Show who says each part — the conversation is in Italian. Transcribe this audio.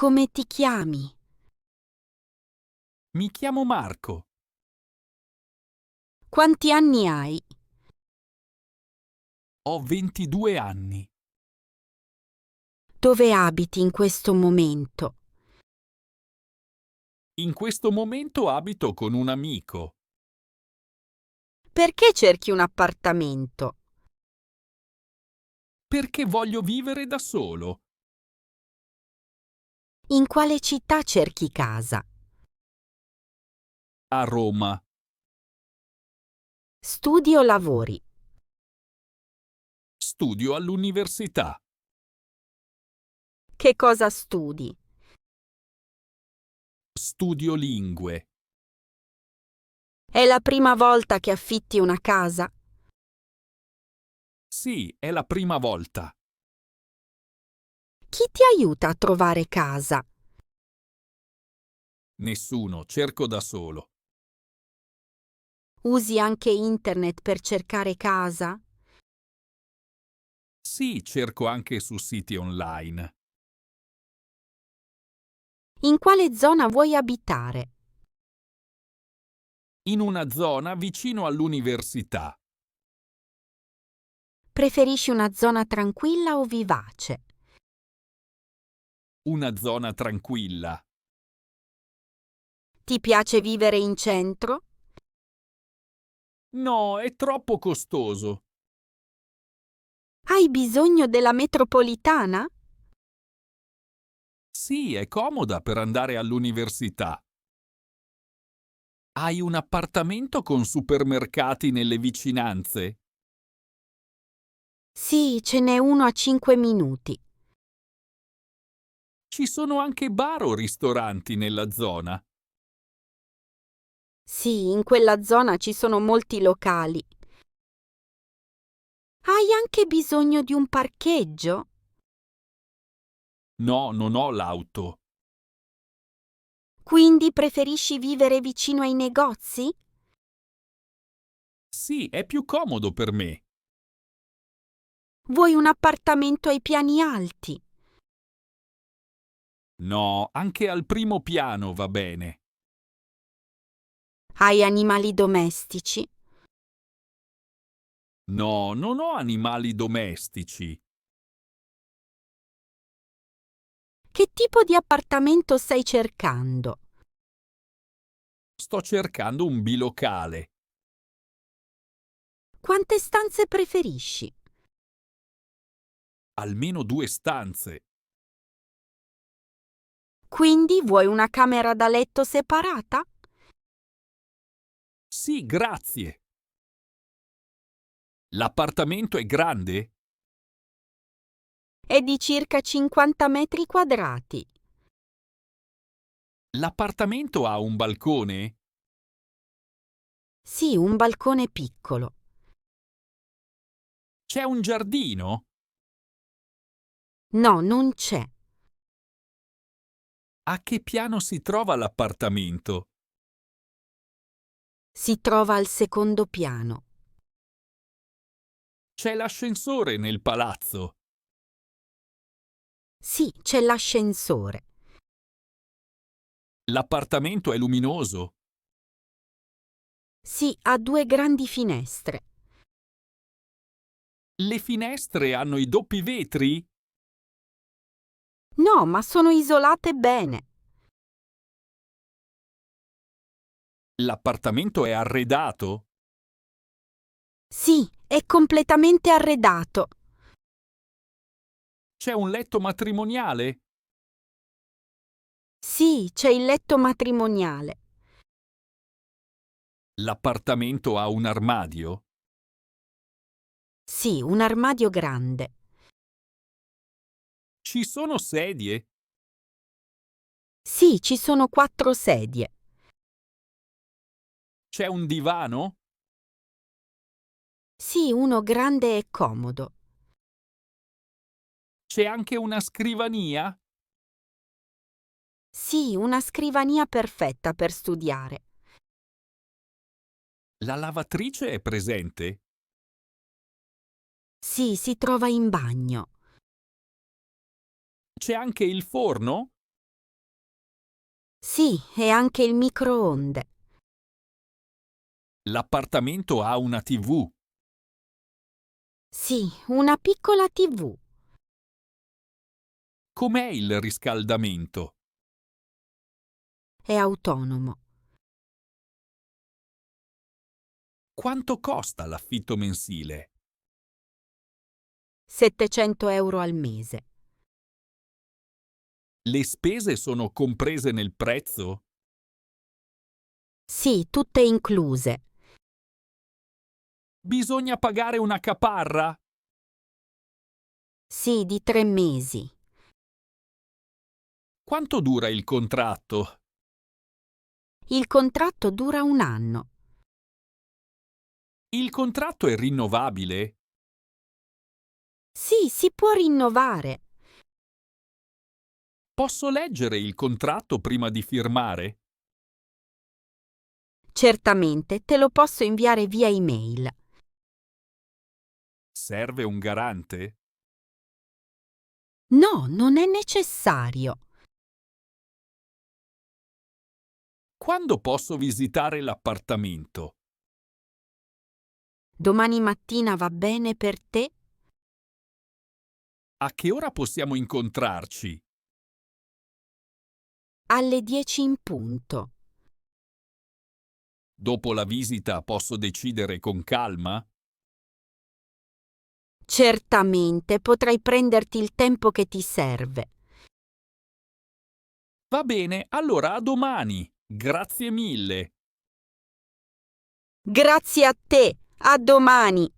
Speaker 1: Come ti chiami?
Speaker 2: Mi chiamo Marco.
Speaker 1: Quanti anni hai?
Speaker 2: Ho 22 anni.
Speaker 1: Dove abiti in questo momento?
Speaker 2: In questo momento abito con un amico.
Speaker 1: Perché cerchi un appartamento?
Speaker 2: Perché voglio vivere da solo.
Speaker 1: In quale città cerchi casa?
Speaker 2: A Roma.
Speaker 1: Studi o lavori?
Speaker 2: Studio all'università.
Speaker 1: Che cosa studi?
Speaker 2: Studio lingue.
Speaker 1: È la prima volta che affitti una casa?
Speaker 2: Sì, è la prima volta.
Speaker 1: Chi ti aiuta a trovare casa?
Speaker 2: Nessuno, cerco da solo.
Speaker 1: Usi anche internet per cercare casa?
Speaker 2: Sì, cerco anche su siti online.
Speaker 1: In quale zona vuoi abitare?
Speaker 2: In una zona vicino all'università.
Speaker 1: Preferisci una zona tranquilla o vivace?
Speaker 2: Una zona tranquilla.
Speaker 1: Ti piace vivere in centro?
Speaker 2: No, è troppo costoso.
Speaker 1: Hai bisogno della metropolitana?
Speaker 2: Sì, è comoda per andare all'università. Hai un appartamento con supermercati nelle vicinanze?
Speaker 1: Sì, ce n'è uno a 5 minuti.
Speaker 2: Ci sono anche bar o ristoranti nella zona.
Speaker 1: Sì, in quella zona ci sono molti locali. Hai anche bisogno di un parcheggio?
Speaker 2: No, non ho l'auto.
Speaker 1: Quindi preferisci vivere vicino ai negozi?
Speaker 2: Sì, è più comodo per me.
Speaker 1: Vuoi un appartamento ai piani alti?
Speaker 2: No, anche al primo piano va bene.
Speaker 1: Hai animali domestici?
Speaker 2: No, non ho animali domestici.
Speaker 1: Che tipo di appartamento stai cercando?
Speaker 2: Sto cercando un bilocale.
Speaker 1: Quante stanze preferisci?
Speaker 2: Almeno 2 stanze.
Speaker 1: Quindi vuoi una camera da letto separata?
Speaker 2: Sì, grazie. L'appartamento è grande?
Speaker 1: È di circa 50 metri quadrati.
Speaker 2: L'appartamento ha un balcone?
Speaker 1: Sì, un balcone piccolo.
Speaker 2: C'è un giardino?
Speaker 1: No, non c'è.
Speaker 2: A che piano si trova l'appartamento?
Speaker 1: Si trova al secondo piano.
Speaker 2: C'è l'ascensore nel palazzo.
Speaker 1: Sì, c'è l'ascensore.
Speaker 2: L'appartamento è luminoso.
Speaker 1: Sì, ha 2 grandi finestre.
Speaker 2: Le finestre hanno i doppi vetri?
Speaker 1: No, ma sono isolate bene.
Speaker 2: L'appartamento è arredato?
Speaker 1: Sì, è completamente arredato.
Speaker 2: C'è un letto matrimoniale?
Speaker 1: Sì, c'è il letto matrimoniale.
Speaker 2: L'appartamento ha un armadio?
Speaker 1: Sì, un armadio grande.
Speaker 2: Ci sono sedie?
Speaker 1: Sì, ci sono 4 sedie.
Speaker 2: C'è un divano?
Speaker 1: Sì, uno grande e comodo.
Speaker 2: C'è anche una scrivania?
Speaker 1: Sì, una scrivania perfetta per studiare.
Speaker 2: La lavatrice è presente?
Speaker 1: Sì, si trova in bagno.
Speaker 2: C'è anche il forno?
Speaker 1: Sì, e anche il microonde.
Speaker 2: L'appartamento ha una TV.
Speaker 1: Sì, una piccola TV.
Speaker 2: Com'è il riscaldamento?
Speaker 1: È autonomo.
Speaker 2: Quanto costa l'affitto mensile?
Speaker 1: 700 € al mese.
Speaker 2: Le spese sono comprese nel prezzo?
Speaker 1: Sì, tutte incluse.
Speaker 2: Bisogna pagare una caparra?
Speaker 1: Sì, di 3 mesi.
Speaker 2: Quanto dura il contratto?
Speaker 1: Il contratto dura 1 anno.
Speaker 2: Il contratto è rinnovabile?
Speaker 1: Sì, si può rinnovare.
Speaker 2: Posso leggere il contratto prima di firmare?
Speaker 1: Certamente, te lo posso inviare via email.
Speaker 2: Serve un garante?
Speaker 1: No, non è necessario.
Speaker 2: Quando posso visitare l'appartamento?
Speaker 1: Domani mattina va bene per te?
Speaker 2: A che ora possiamo incontrarci?
Speaker 1: Alle 10 in punto.
Speaker 2: Dopo la visita posso decidere con calma?
Speaker 1: Certamente, potrai prenderti il tempo che ti serve.
Speaker 2: Va bene, allora a domani. Grazie mille.
Speaker 1: Grazie a te. A domani.